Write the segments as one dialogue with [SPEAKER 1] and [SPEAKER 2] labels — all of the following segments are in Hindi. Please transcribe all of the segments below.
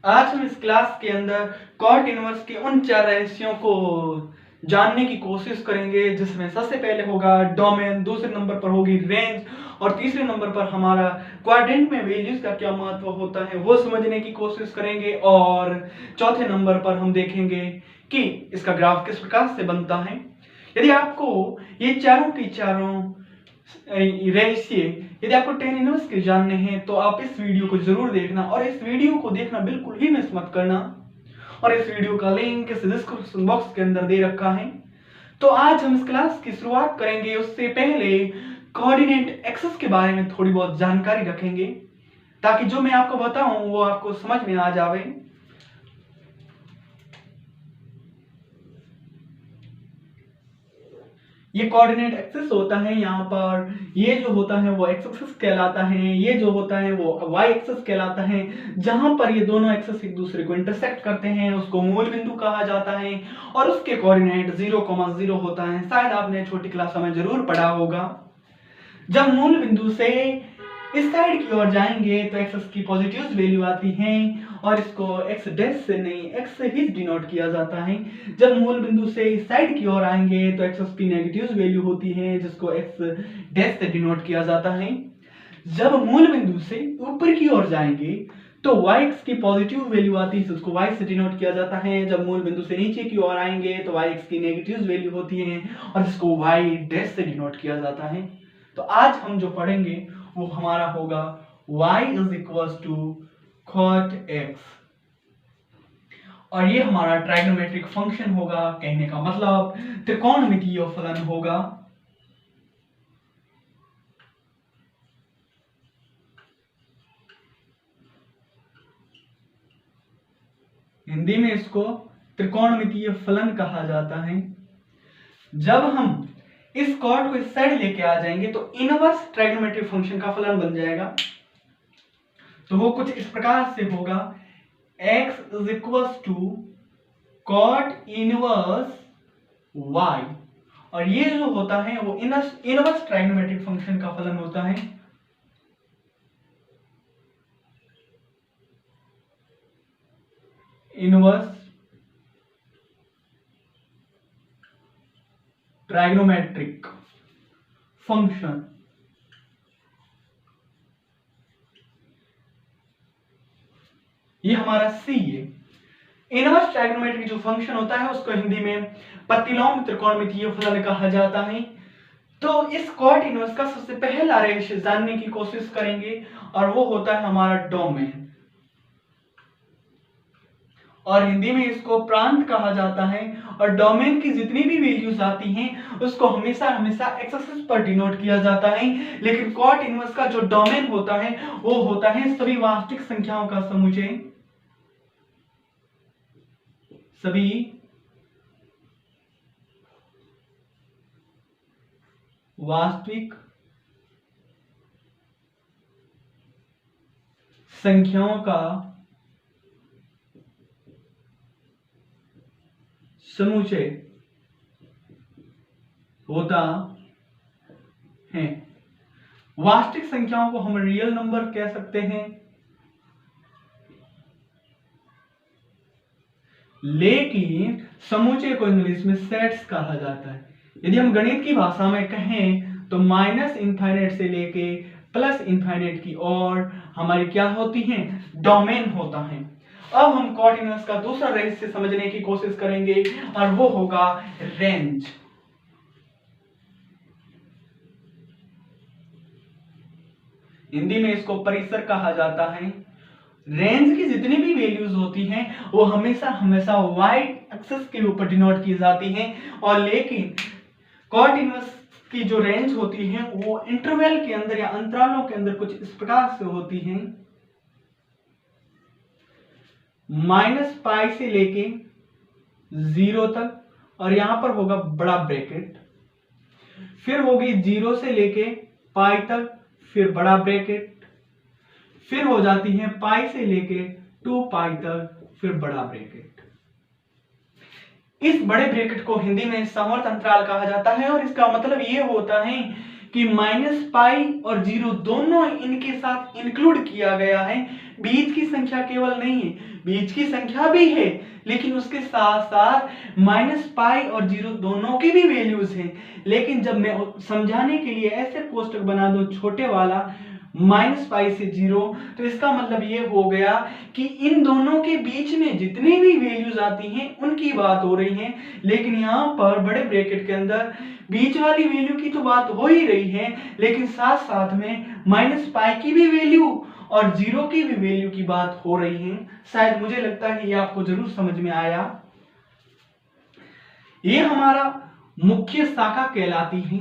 [SPEAKER 1] आज हम इस क्लास के अंदर कॉट इनवर्स के उन 4 रहस्यों को जानने की कोशिश करेंगे, जिसमें सबसे पहले होगा डोमेन, दूसरे नंबर पर होगी रेंज और तीसरे नंबर पर हमारा क्वाड्रेंट में वैल्यूज का क्या महत्व होता है वो समझने की कोशिश करेंगे। और चौथे नंबर पर हम देखेंगे कि इसका ग्राफ किस प्रकार से बनता है। यदि आपको ये चारों की चारों रहस्य यदि आपको tan इनवर्स के जानने हैं तो आप इस वीडियो को जरूर देखना, और इस वीडियो को देखना बिल्कुल भी मिस मत करना। और इस वीडियो का लिंक इस डिस्क्रिप्शन बॉक्स के अंदर दे रखा है। तो आज हम इस क्लास की शुरुआत करेंगे, उससे पहले कोऑर्डिनेट एक्सेस के बारे में थोड़ी बहुत जानकारी रखेंगे, ताकि जो मैं आपको बताऊं वो आपको समझ में आ जावे। ये कोऑर्डिनेट एक्सिस होता है, यहाँ पर ये जो होता है वो एक्स एक्सिस कहलाता है, ये जो होता है वो वाई एक्सिस कहलाता है। जहां पर ये दोनों एक्सिस एक दूसरे को इंटरसेक्ट करते हैं उसको मूल बिंदु कहा जाता है, और उसके कोऑर्डिनेट 0,0 होता है। शायद आपने छोटी क्लास में जरूर पढ़ा होगा। जब मूल बिंदु से इस साइड की ओर जाएंगे तो एक्स की पॉजिटिव वैल्यू आती है, और इसको एक्स डैश से नहीं एक्स से ही डिनोट किया जाता है। जब मूल बिंदु से इस साइड की ओर आएंगे तो एक्स की नेगेटिव वैल्यू होती है, जिसको एक्स डैश से डिनोट किया जाता है। जब मूल बिंदु से ऊपर की ओर जाएंगे तो y की पॉजिटिव वैल्यू आती है, उसको y से डिनोट किया जाता है। जब मूल बिंदु से नीचे की ओर आएंगे तो y की नेगेटिव वैल्यू होती है, और जिसको y डैश से डिनोट किया जाता है। तो आज हम जो पढ़ेंगे वो हमारा होगा y is equal to cot x, और ये हमारा ट्राइगोनोमेट्रिक फंक्शन होगा। कहने का मतलब त्रिकोणमितीय फलन होगा। हिंदी में इसको त्रिकोणमितीय फलन कहा जाता है। जब हम इस कॉट को इस साइड लेके आ जाएंगे तो इनवर्स ट्राइगोनोमेट्रिक फंक्शन का फलन बन जाएगा। तो वो कुछ इस प्रकार से होगा, x is equal to cot inverse y, और ये जो होता है वो इनवर्स ट्राइगोनोमेट्रिक फंक्शन का फलन होता है। Inverse trigonometric function. ये हमारा सी है। इनवर्स ट्राइगोनोमेट्रिक जो फंक्शन होता है उसको हिंदी में प्रतिलोम त्रिकोणमितीय फलन कहा जाता है। तो इस कॉट इनवर्स का सबसे पहला रहस्य जानने की कोशिश करेंगे, और वो होता है हमारा डोमेन, और हिंदी में इसको प्रांत कहा जाता है। और डोमेन की जितनी भी वैल्यूज आती हैं उसको हमेशा हमेशा एक्स एक्सिस पर डिनोट किया जाता है। लेकिन कॉट इनवर्स का जो डोमेन होता है वो होता है सभी वास्तविक संख्याओं का समुच्चय। सभी वास्तविक संख्याओं का समुच्चय होता है। वास्तविक संख्याओं को हम रियल नंबर कह सकते हैं, लेकिन समुच्चय को इंग्लिश में सेट्स कहा जाता है। यदि हम गणित की भाषा में कहें तो माइनस इनफाइनाइट से लेके प्लस इनफाइनाइट की ओर हमारी क्या होती है, डोमेन होता है। अब हम कॉट इनवर्स का दूसरा रहस्य समझने की कोशिश करेंगे, और वो होगा रेंज। हिंदी में इसको परिसर कहा जाता है। रेंज की जितनी भी वैल्यूज होती हैं वो हमेशा हमेशा y एक्सिस के ऊपर डिनोट की जाती हैं, और लेकिन कॉट इनवर्स की जो रेंज होती है वो इंटरवल के अंदर या अंतरालों के अंदर कुछ इस प्रकार से होती हैं, -π से लेके 0 तक, और यहां पर होगा बड़ा ब्रैकेट, फिर होगी 0 से लेके π तक, फिर बड़ा ब्रैकेट, फिर हो जाती है π से लेके 2π तक, फिर बड़ा ब्रैकेट। इस बड़े ब्रैकेट को हिंदी में समवर्त अंतराल कहा जाता है, और इसका मतलब ये होता है कि -पाई और 0 दोनों इनके साथ इंक्लूड किया गया है। बीच की संख्या केवल नहीं है, बीच की संख्या भी है, लेकिन उसके साथ साथ -पाई और 0 दोनों की भी वैल्यूज हैं। लेकिन जब मैं समझाने के लिए ऐसे कोष्टक बना दूं छोटे वाला -पाई से 0, तो इसका मतलब ये हो गया कि इन दोनों के बीच में जितनी भी वैल्यूज आती हैं उनकी बात हो रही है। लेकिन यहाँ पर बड़े ब्रैकेट के अंदर बीच वाली वैल्यू की तो बात हो ही रही है, लेकिन साथ साथ में -पाई की भी वैल्यू और 0 की भी वैल्यू की बात हो रही है। शायद मुझे लगता है ये आपको जरूर समझ में आया। ये हमारा मुख्य शाखा कहलाती है।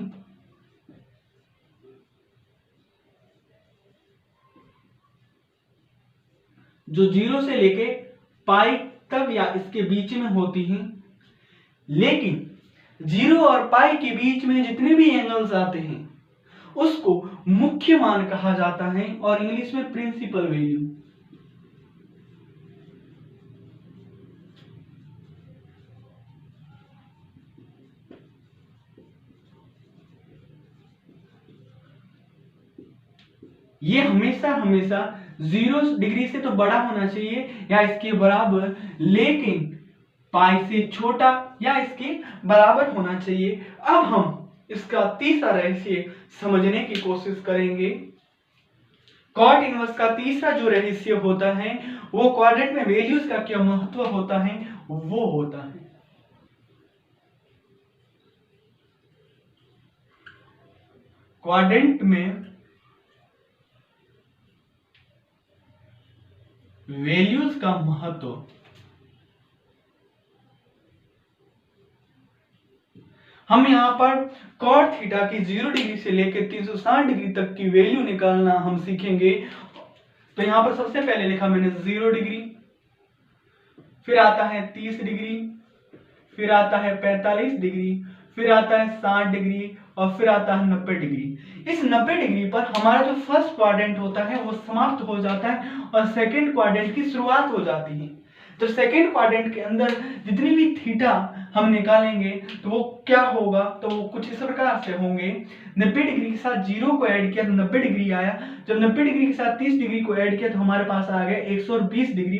[SPEAKER 1] जो 0 से लेके पाई तक या इसके बीच में होती हैं। लेकिन 0 और पाई के बीच में जितने भी एंगल्स आते हैं उसको मुख्य मान कहा जाता है, और इंग्लिश में प्रिंसिपल वैल्यू। ये हमेशा 0 डिग्री से तो बड़ा होना चाहिए या इसके बराबर, लेकिन पाई से छोटा या इसके बराबर होना चाहिए। अब हम इसका तीसरा रहस्य समझने की कोशिश करेंगे। कॉट इनवर्स का तीसरा जो रहस्य होता है वो क्वाड्रेंट में वैल्यूज का क्या महत्व होता है, वो होता है क्वाड्रेंट में वैल्यूज का महत्व। हम यहाँ पर कॉट थीटा की 0 डिग्री से लेकर 360 डिग्री तक की वैल्यू निकालना हम सीखेंगे। तो यहाँ पर सबसे पहले लिखा मैंने 0 डिग्री, फिर आता है 30 डिग्री, फिर आता है 45 डिग्री, फिर आता है 60 डिग्री, और फिर आता है 90 डिग्री। इस 90 डिग्री पर हमारा जो फर्स्ट क्वाड्रेंट होता है वो समाप्त हो जाता है और सेकंड क्वाड्रेंट की शुरुआत हो जाती है। तो सेकंड क्वाड्रेंट के अंदर जितनी भी थीटा हम निकालेंगे तो वो क्या होगा, तो वो कुछ इस प्रकार से होंगे। 90 डिग्री के साथ 0 को ऐड किया तो 90 डिग्री आया। जब 90 डिग्री के साथ 30 डिग्री को ऐड किया तो हमारे पास आ गया 120 डिग्री।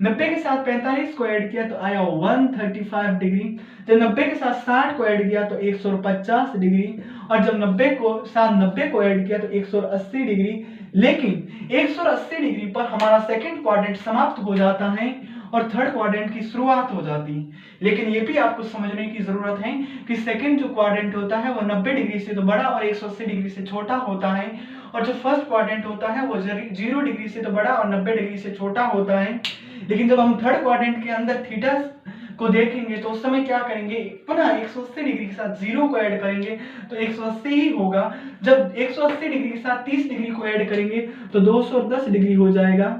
[SPEAKER 1] 90 के साथ 45 को ऐड किया तो आया 135 डिग्री। जब 90 के साथ 60 को ऐड किया तो 150 डिग्री, और जब 90 को साथ 90 को ऐड किया तो 180 डिग्री। लेकिन 180 डिग्री पर हमारा सेकंड क्वाड्रेंट समाप्त हो जाता है और थर्ड क्वाड्रेंट की शुरुआत हो जाती है। लेकिन ये भी आपको समझने की जरूरत है कि सेकंड जो क्वाड्रेंट होता है वो 90 डिग्री से तो बड़ा और 180 डिग्री से छोटा होता है, और जो फर्स्ट क्वाड्रेंट होता है वो 0 डिग्री से तो बड़ा और 90 डिग्री से छोटा होता है। लेकिन जब हम थर्ड क्वाड्रेंट के अंदर थीटा को देखेंगे तो उस समय क्या करेंगे, पुनः 180 डिग्री के साथ 0 को ऐड करेंगे तो 180 ही होगा। जब 180 डिग्री के साथ 30 डिग्री को ऐड करेंगे तो 210 डिग्री हो जाएगा।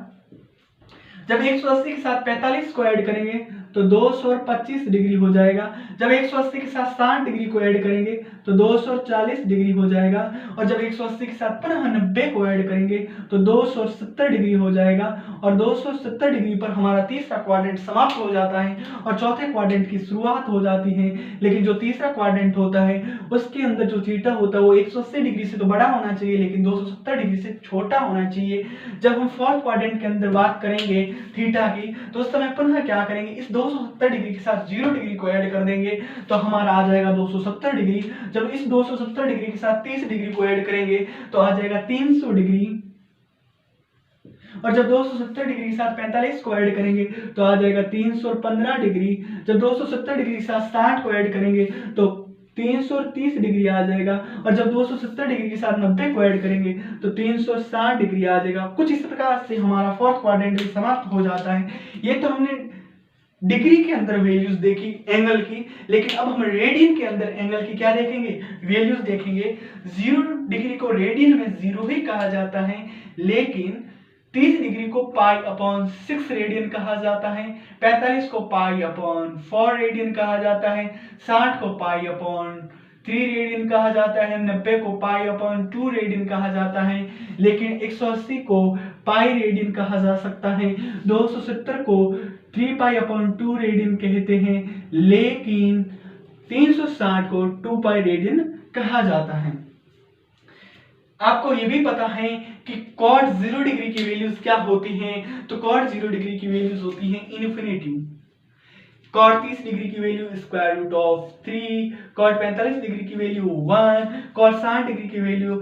[SPEAKER 1] जब 180 के साथ 45 को ऐड करेंगे तो 225 डिग्री हो जाएगा। जब 180 के साथ 60 डिग्री को ऐड करेंगे तो 240 डिग्री हो जाएगा, और जब 180 के साथ पुनः 90 को ऐड करेंगे तो 270 डिग्री हो जाएगा। और 270 डिग्री पर हमारा तीसरा क्वाड्रेंट समाप्त हो जाता है और चौथे क्वाड्रेंट की शुरुआत हो जाती है। लेकिन जो तीसरा क्वाड्रेंट होता है उसके अंदर जो थीटा होता है वो 180 डिग्री से तो बड़ा होना चाहिए लेकिन 270 डिग्री से छोटा होना चाहिए। जब हम फोर्थ क्वाड्रेंट के अंदर बात करेंगे थीटा की तो उस समय पुनः क्या करेंगे, इस 270 डिग्री के साथ 0 डिग्री को ऐड कर देंगे तो हमारा आ जाएगा 270 डिग्री। जब इस 270 डिग्री के साथ 30 डिग्री को ऐड करेंगे तो आ जाएगा 300 डिग्री, और जब 270 डिग्री के साथ 45 को ऐड करेंगे तो आ जाएगा 315 डिग्री। जब 270 डिग्री के साथ 60 को ऐड करेंगे तो 330 डिग्री आ जाएगा, और जब 270 डिग्री के साथ 90 को ऐड करेंगे तो 360 डिग्री आ जाएगा। कुछ इस प्रकार से हमारा फोर्थ क्वाड्रेंट समाप्त हो जाता है। ये तो हमने डिग्री के अंदर वैल्यूज देखी एंगल की, लेकिन अब हम रेडियन के अंदर एंगल की क्या देखेंगे, वैल्यूज देखेंगे। 0 डिग्री को रेडियन में 0 ही कहा जाता है, लेकिन 30 डिग्री को पाई अपॉन 6 रेडियन कहा जाता है, 45 को पाई अपॉन 4 रेडियन कहा जाता है, 60 को पाई अपॉन 3 रेडियन कहा जाता है, 90 को पाई अपॉन 2 रेडियन कहा जाता है, लेकिन 180 को पाई रेडियन कहा जा सकता है, 270 को 3 पाई अपॉन 2 रेडियन कहते हैं, लेकिन 360 को 2 पाई रेडियन कहा जाता है। आपको ये भी पता है कि कॉट 0 डिग्री की वैल्यूज क्या होती हैं, तो कॉट 0 डिग्री की वैल्यूज होती हैं इन्फिनिटी। कॉट 30 डिग्री की value square root of 3, cot 45 degree की वैल्यू 1, कॉट 60 डिग्री की value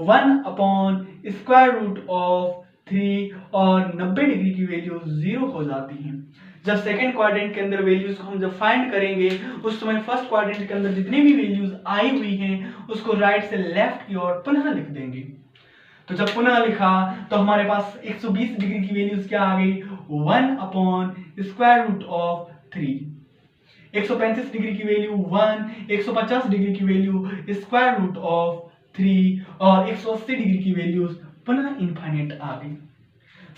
[SPEAKER 1] 1 upon square root of 3 और 90 डिग्री की वैल्यू 0 हो जाती है। जब सेकंड क्वाड्रेंट के अंदर वैल्यूज को हम जब फाइंड करेंगे उस समय फर्स्ट क्वाड्रेंट के अंदर जितनी भी वैल्यूज आई हुई हैं उसको राइट से लेफ्ट की ओर पुनः लिख देंगे। तो जब पुनः लिखा तो हमारे पास 120 डिग्री की वैल्यूज क्या आ गई, 1 upon square root of 3। 135 degree की वैल्यू 1, 150 डिग्री की वैल्यू स्क्वायर रूट ऑफ 3 और 180 डिग्री की वैल्यूज पुनः इनफाइनाइट आ गई।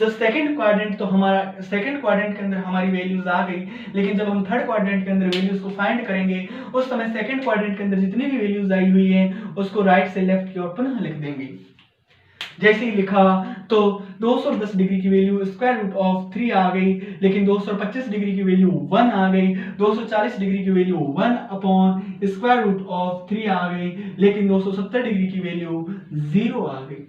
[SPEAKER 1] जब सेकंड क्वाड्रेंट तो हमारा सेकंड क्वाड्रेंट के अंदर हमारी वैल्यूज आ गई, लेकिन जब हम थर्ड क्वाड्रेंट के अंदर वैल्यूज को फाइंड करेंगे उस समय सेकंड क्वाड्रेंट के अंदर जितनी भी वैल्यूज आई हुई हैं उसको राइट से लेफ्ट की ओर पुनः लिख देंगे। जैसे ही लिखा तो 210 डिग्री की वैल्यू स्क्वायर रूट ऑफ 3 आ गई, लेकिन 225 डिग्री की वैल्यू 1 आ गई, 240 डिग्री की value 1 upon square root of 3 आ गई, लेकिन 270 डिग्री की वैल्यू 0 आ गई।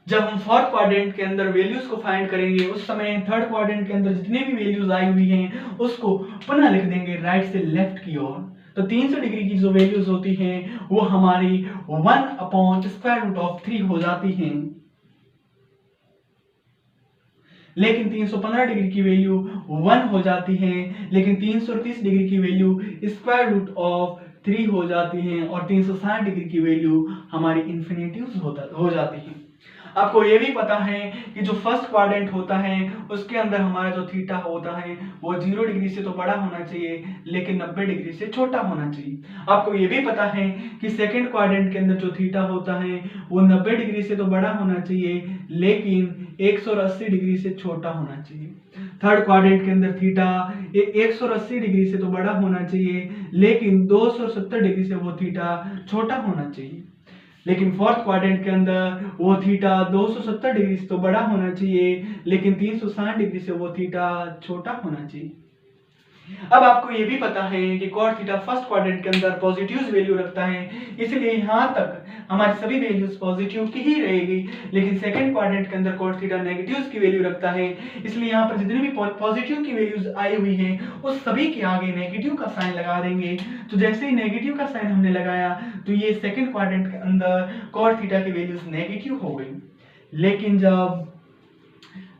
[SPEAKER 1] जब हम फोर्थ क्वाड्रेंट के अंदर वैल्यूज को फाइंड करेंगे उस समय थर्ड क्वाड्रेंट के अंदर जितने भी वैल्यूज आई हुई हैं उसको पुनः लिख देंगे राइट से लेफ्ट की ओर। तो 300 डिग्री की जो वैल्यूज होती हैं वो हमारी 1 अपॉन स्क्वायर रूट ऑफ 3 हो जाती हैं, लेकिन 315 डिग्री की वैल्यू 1 हो जाती है, लेकिन 330 डिग्री की वैल्यू स्क्वायर रूट ऑफ 3 हो जाती है और 360 डिग्री की वैल्यू हमारी इन्फिनिटी हो जाती है। आपको ये भी पता है कि जो फर्स्ट क्वाड्रेंट होता है उसके अंदर हमारा जो थीटा होता है वो 0 डिग्री से तो बड़ा होना चाहिए लेकिन 90 डिग्री से छोटा होना चाहिए। आपको ये भी पता है कि सेकंड क्वाड्रेंट के अंदर जो थीटा होता है वो 90 डिग्री से तो बड़ा होना चाहिए लेकिन 180 डिग्री से छोटा होना चाहिए। थर्ड क्वाड्रेंट के अंदर थीटा 180 डिग्री से तो बड़ा होना चाहिए लेकिन 270 डिग्री से वो थीटा छोटा होना चाहिए, लेकिन फोर्थ क्वाड्रेंट के अंदर वो थीटा 270 डिग्री से तो बड़ा होना चाहिए लेकिन 360 डिग्री से वो थीटा छोटा होना चाहिए। अब आपको ये भी पता है कि कॉट थीटा फर्स्ट क्वाड्रेंट के अंदर पॉजिटिव वैल्यू रखता है, इसलिए यहाँ तक हमारी सभी वैल्यूज पॉजिटिव की ही रहेगी, लेकिन सेकंड क्वाड्रेंट के अंदर कॉट थीटा नेगेटिव की वैल्यू रखता है, इसलिए यहाँ पर जितनी भी पॉजिटिव की वैल्यूज आई हुई हैं उस सभी के आगे नेगेटिव का साइन लगा देंगे। तो जैसे ही नेगेटिव का साइन हमने लगाया तो ये सेकंड क्वाड्रेंट के अंदर कॉट थीटा की वैल्यूज नेगेटिव हो गई, लेकिन जब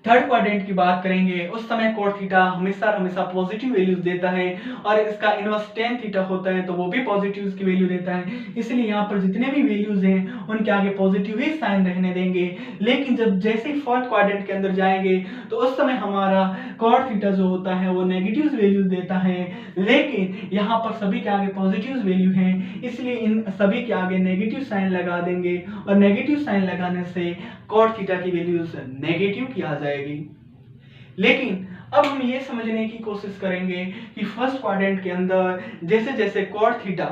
[SPEAKER 1] थर्ड क्वाड्रेंट की बात करेंगे उस समय कोट थीटा हमेशा पॉजिटिव वैल्यूज देता है और इसका इनवर्स टेन थीटा होता है तो वो भी पॉजिटिव की वैल्यू देता है, इसलिए यहाँ पर जितने भी वैल्यूज हैं उनके आगे पॉजिटिव ही साइन रहने देंगे। लेकिन जब जैसे ही फोर्थ क्वाड्रेंट के अंदर जाएंगे तो उस समय हमारा कॉट थीटा जो होता है वो नेगेटिव वैल्यूज देता है, लेकिन यहाँ पर सभी के आगे पॉजिटिव वैल्यू है इसलिए इन सभी के आगे नेगेटिव साइन लगा देंगे और नेगेटिव साइन लगाने से कॉट थीटा की वैल्यूज नेगेटिव की आ जाएगी। लेकिन अब हम ये समझने की कोशिश करेंगे कि फर्स्ट क्वाड्रेंट के अंदर जैसे जैसे कॉट थीटा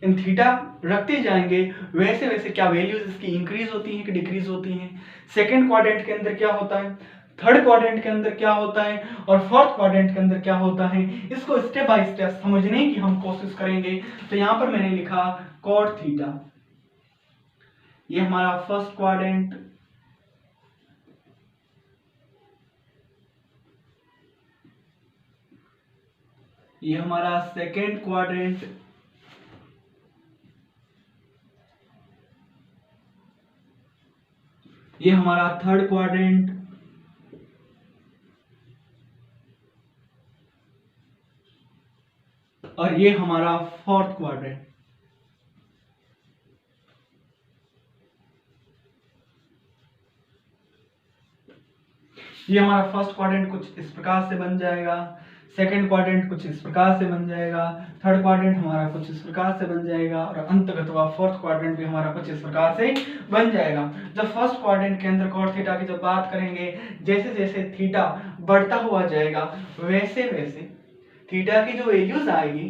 [SPEAKER 1] इन थीटा रखते जाएंगे वैसे वैसे क्या वैल्यूज इसकी इंक्रीज होती हैं कि डिक्रीज होती हैं, सेकंड क्वाड्रेंट के अंदर क्या होता है, थर्ड क्वाड्रेंट के अंदर क्या होता है और फोर्थ क्वाड्रेंट के अंदर क्या होता है, इसको स्टेप बाय स्टेप समझने की हम कोशिश करेंगे। तो यहाँ पर मैंने लिखा कॉट थीटा, ये हमारा फर्स्ट क्वाड्रेंट, ये हमारा सेकेंड क्वाड्रेंट, ये हमारा थर्ड क्वाड्रेंट और ये हमारा फोर्थ क्वाड्रेंट। ये हमारा फर्स्ट क्वाड्रेंट कुछ इस प्रकार से बन जाएगा, सेकंड क्वाड्रेंट कुछ इस प्रकार से बन जाएगा, थर्ड क्वाड्रेंट हमारा कुछ इस प्रकार से बन जाएगा और अंततः फोर्थ क्वाड्रेंट भी हमारा कुछ इस प्रकार से बन जाएगा। जब फर्स्ट क्वाड्रेंट के अंदर कॉट थीटा की जब बात करेंगे जैसे जैसे थीटा बढ़ता हुआ जाएगा वैसे वैसे थीटा की जो वैल्यूज आएगी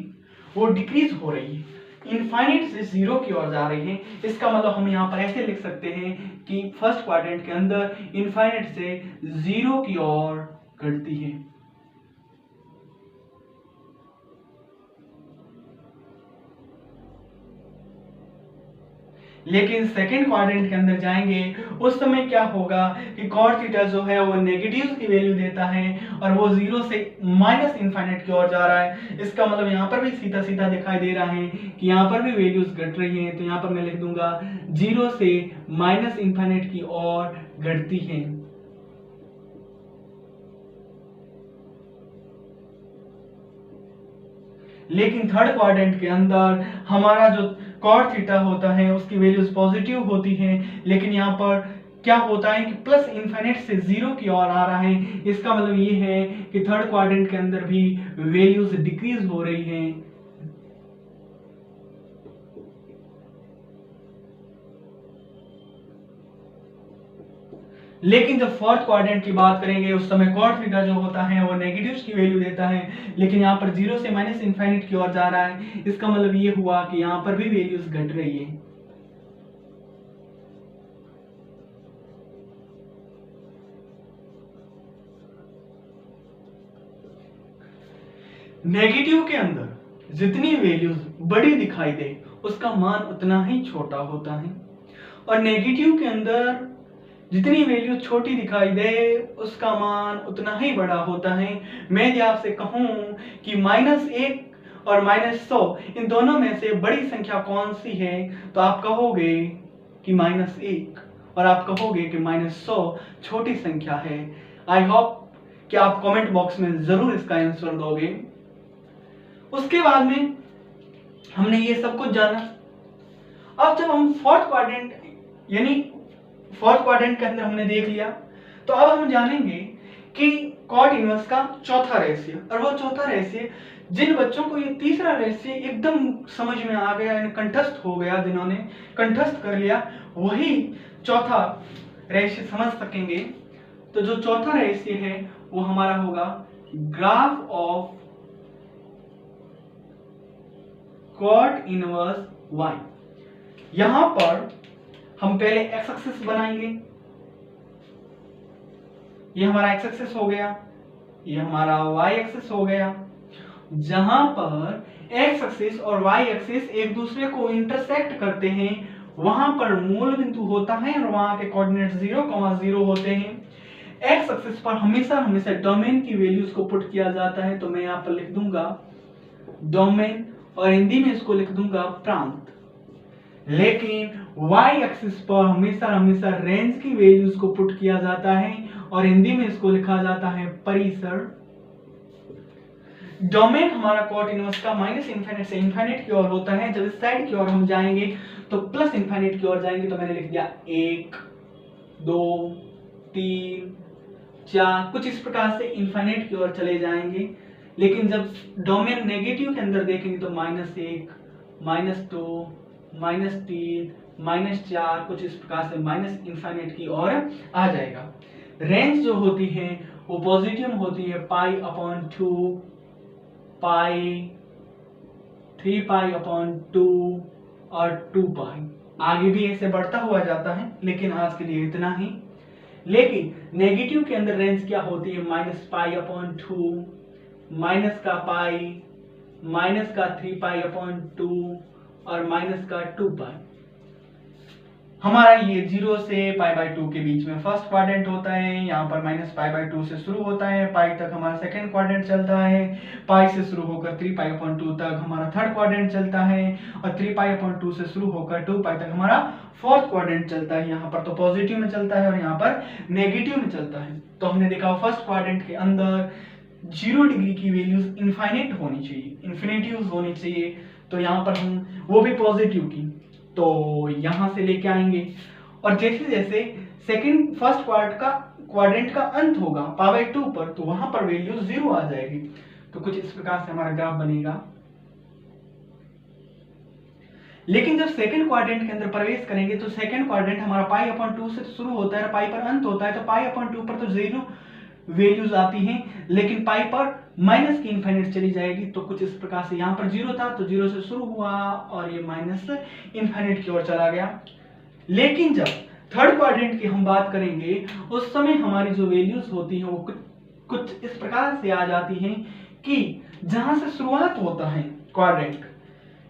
[SPEAKER 1] वो डिक्रीज हो रही है, इनफाइनाइट से जीरो की ओर जा रही है। इसका मतलब हम यहाँ पर ऐसे लिख सकते हैं कि फर्स्ट क्वाड्रेंट के अंदर इनफाइनाइट से जीरो की ओर घटती है। लेकिन सेकंड क्वाड्रेंट के अंदर जाएंगे उस समय क्या होगा कि कॉट थीटा जो है वो नेगेटिव की वैल्यू देता है और वो 0 से माइनस इनफाइनाइट की ओर जा रहा है। इसका मतलब यहाँ पर भी सीधा सीधा दिखाई दे रहा है कि यहाँ पर भी वैल्यूज घट रही हैं, तो यहाँ पर मैं लिख दूंगा 0 से माइनस इनफाइनाइट की ओर घटती है। लेकिन थर्ड क्वाड्रेंट के अंदर हमारा जो कॉट थीटा होता है उसकी वैल्यूज पॉजिटिव होती हैं, लेकिन यहाँ पर क्या होता है कि प्लस इनफाइनाइट से 0 की ओर आ रहा है। इसका मतलब ये है कि थर्ड क्वाड्रेंट के अंदर भी वैल्यूज डिक्रीज हो रही हैं। लेकिन जब फोर्थ क्वाड्रेंट की बात करेंगे उस समय कॉट थीटा जो होता है वो नेगेटिव्स की वैल्यू देता है, लेकिन यहाँ पर 0 से माइनस इनफाइनाइट की ओर जा रहा है। इसका मतलब ये हुआ कि यहाँ पर भी वैल्यूज घट रही है। नेगेटिव के अंदर जितनी वैल्यूज बड़ी दिखाई दे उसका मान उतना ही छोटा होता है, और नेगेटिव के अंदर जितनी वैल्यू छोटी दिखाई दे उसका मान उतना ही बड़ा होता है। मैं यदि आपसे कहूं कि -1 और -100 इन दोनों में से बड़ी संख्या कौन सी है, तो आप कहोगे कि -1 और आप कहोगे कि -100 छोटी संख्या है। आई होप कि आप कमेंट बॉक्स में जरूर इसका आंसर दोगे। उसके बाद में हमने ये सब कुछ जाना। अब जब हम फोर्थ क्वाड्रेंट यानी फोर्थ क्वाड्रेंट के अंदर हमने देख लिया, तो अब हम जानेंगे कि कॉट इनवर्स का चौथा रहस्य, और वो चौथा रहस्य जिन बच्चों को ये तीसरा रहस्य एकदम समझ में आ गया, कंठस्थ हो गया, जिन्होंने कंठस्थ कर लिया वही चौथा रहस्य समझ सकेंगे। तो जो चौथा रहस्य है वो हमारा होगा graph of cot inverse y। यहां पर हम पहले एक्स एक्सिस बनाएंगे, ये हमारा एक्स एक्सिस हो गया, ये हमारा y एक्सिस हो गया। जहां पर एक्स एक्सिस और y एक्सिस एक दूसरे को इंटरसेक्ट करते हैं वहां पर मूल बिंदु होता है और वहां के कोऑर्डिनेट 0,0 होते हैं। एक्स एक्सिस पर हमेशा डोमेन की वैल्यूज को पुट किया जाता है, तो मैं यहां पर लिख दूंगा डोमेन और हिंदी में इसको लिख दूंगा प्रांत। लेकिन y एक्सिस पर हमेशा रेंज की वैल्यूज को पुट किया जाता है और हिंदी में इसको लिखा जाता है परिसर। डोमेन हमारा कॉट इनवर्स का -इनफाइनाइट से इनफाइनाइट की ओर होता है। जब इस साइड की ओर हम जाएंगे तो प्लस इनफाइनाइट की ओर जाएंगे, तो मैंने लिख दिया 1 2 3 4 कुछ इस प्रकार से इनफाइनाइट की ओर चले जाएंगे। लेकिन जब डोमेन नेगेटिव के अंदर देखेंगे तो -1 -2 -3 -4 कुछ इस प्रकार से माइनस इनफाइनाइट की ओर आ जाएगा। रेंज जो होती है वो पॉजिटिव होती है π/2 पाई 3π/2 और 2π। आगे भी ऐसे बढ़ता हुआ जाता है, लेकिन आज के लिए इतना ही। लेकिन नेगेटिव के अंदर रेंज क्या होती है -π/2 माइनस का पाई माइनस का 3π/2 और माइनस का 2π। हमारा ये 0 से π/2 के बीच में फर्स्ट क्वाड्रेंट होता है। यहाँ पर -π/2 से शुरू होता है, पाई तक हमारा सेकंड क्वाड्रेंट चलता है, पाई से शुरू होकर 3π/2 तक हमारा थर्ड क्वाड्रेंट चलता है, और 3π/2 से शुरू होकर 2π तक हमारा फोर्थ क्वाड्रेंट चलता है। यहाँ पर तो पॉजिटिव में चलता है और यहाँ पर नेगेटिव में चलता है। तो हमने देखा फर्स्ट क्वाड्रेंट के अंदर 0 डिग्री की वैल्यूज इनफाइनाइट होनी चाहिए, इन्फिनिटीव होनी चाहिए। तो यहाँ पर हम वो भी पॉजिटिव की, तो यहां से लेके आएंगे, और जैसे जैसे फर्स्ट क्वाड्रेंट का अंत होगा π/2 पर, तो वहां पर वैल्यू 0 आ जाएगी। तो कुछ इस प्रकार से हमारा ग्राफ बनेगा। लेकिन जब सेकंड क्वाड्रेंट के अंदर प्रवेश करेंगे तो सेकंड क्वाड्रेंट हमारा π/2 से शुरू होता है, पाई पर अंत होता है, तो π/2 पर तो 0 वैल्यूज आती हैं, लेकिन पाई पर माइनस की इनफाइनाइट चली जाएगी। तो कुछ इस प्रकार से यहाँ पर 0 था तो 0 से शुरू हुआ और ये माइनस इनफाइनाइट की ओर चला गया। लेकिन जब थर्ड क्वाड्रेंट की हम बात करेंगे उस समय हमारी जो वैल्यूज होती हैं वो कुछ इस प्रकार से आ जाती हैं कि जहां से शुरुआत होता है क्वाड्रेंट,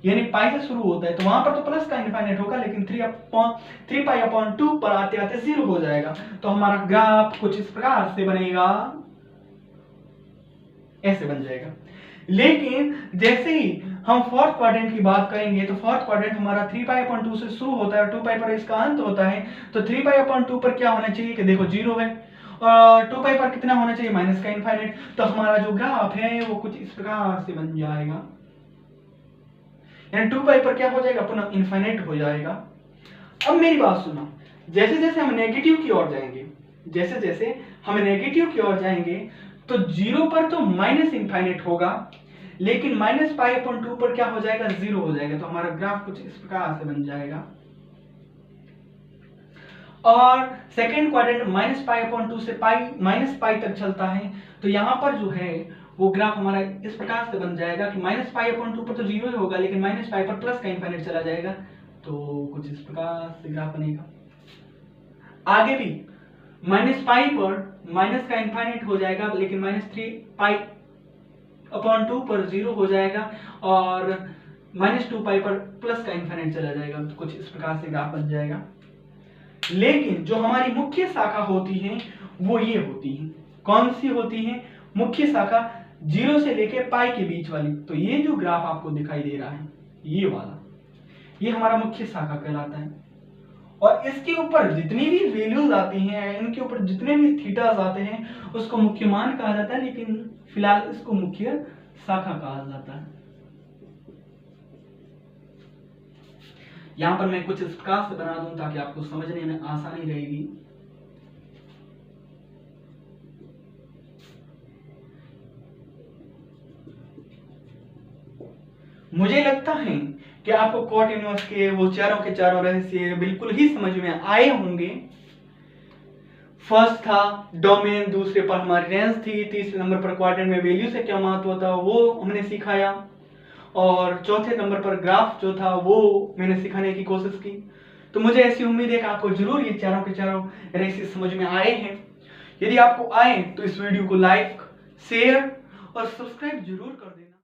[SPEAKER 1] यानी पाई से शुरू होता है, तो वहां पर तो प्लस का इनफाइनाइट होगा, लेकिन 3π/2 पर आते आते 0 हो जाएगा। तो हमारा ग्राफ कुछ इस प्रकार से बनेगा, ऐसे बन जाएगा। लेकिन जैसे ही हम फोर्थ क्वाड्रेंट की बात करेंगे, तो फोर्थ क्वाड्रेंट हमारा 3π/2 से शुरू होता है, 2π पर इसका अंत होता है। तो 3π/2 पर क्या होना चाहिए कि देखो 0 है, और 2π पर कितना होना चाहिए, माइनस का इनफाइनाइट। तो हमारा जो ग्राफ है वो कुछ इस प्रकार से बन जाएगा, यानी 2π पर क्या हो जाएगा, पुनः इनफाइनाइट हो जाएगा। अब मेरी बात सुनो, जैसे जैसे हम नेगेटिव की ओर जाएंगे, जैसे जैसे हम नेगेटिव की ओर जाएंगे, तो 0 पर तो माइनस इनफाइनाइट होगा, लेकिन -π/2 पर क्या हो जाएगा, 0 हो जाएगा। तो हमारा ग्राफ कुछ इस प्रकार से बन जाएगा। और सेकेंड क्वाड्रेंट -π/2 से -π तक चलता है, तो यहां पर जो है वो ग्राफ हमारा इस प्रकार से बन जाएगा कि -π/2 पर तो 0 ही होगा, लेकिन -π पर प्लस का इनफाइनाइट चला जाएगा, तो कुछ इस प्रकार से ग्राफ बनेगा। आगे भी -π पर माइनस का इनफाइनाइट हो जाएगा, लेकिन -3π/2 पर 0 हो जाएगा, और -2π पर प्लस का इनफाइनाइट चला जाएगा, तो कुछ इस प्रकार से ग्राफ बन जाएगा। लेकिन जो हमारी मुख्य शाखा होती है वो ये होती है, कौन सी होती है मुख्य शाखा, 0 से लेके पाई के बीच वाली। तो ये जो ग्राफ आपको दिखाई दे रहा है, ये वाला, ये हमारा मुख्य शाखा कहलाता है। और इसके ऊपर जितनी भी वैल्यूज आती हैं, इनके ऊपर जितने भी थीटास आते हैं, उसको मुख्य मान कहा जाता है, लेकिन फिलहाल इसको मुख्य शाखा कहा जाता है। यहां पर मैं कुछ इस प्रकार से बना दूं ताकि आपको समझने में आसानी रहेगी। मुझे लगता है कि आपको कॉट इनवर्स के वो चारों के चारों रहस्य बिल्कुल ही समझ में आए होंगे। फर्स्ट था डोमेन, दूसरे पर हमारी रेंज थी, तीसरे नंबर पर क्वाड्रेंट में वैल्यू से क्या महत्व था वो हमने सिखाया, और चौथे नंबर पर ग्राफ जो था वो मैंने सिखाने की कोशिश की। तो मुझे ऐसी उम्मीद है कि आपको जरूर ये चारों के चारों रहस्य समझ में आए हैं। यदि आपको आए तो इस वीडियो को लाइक, शेयर और सब्सक्राइब जरूर कर दें।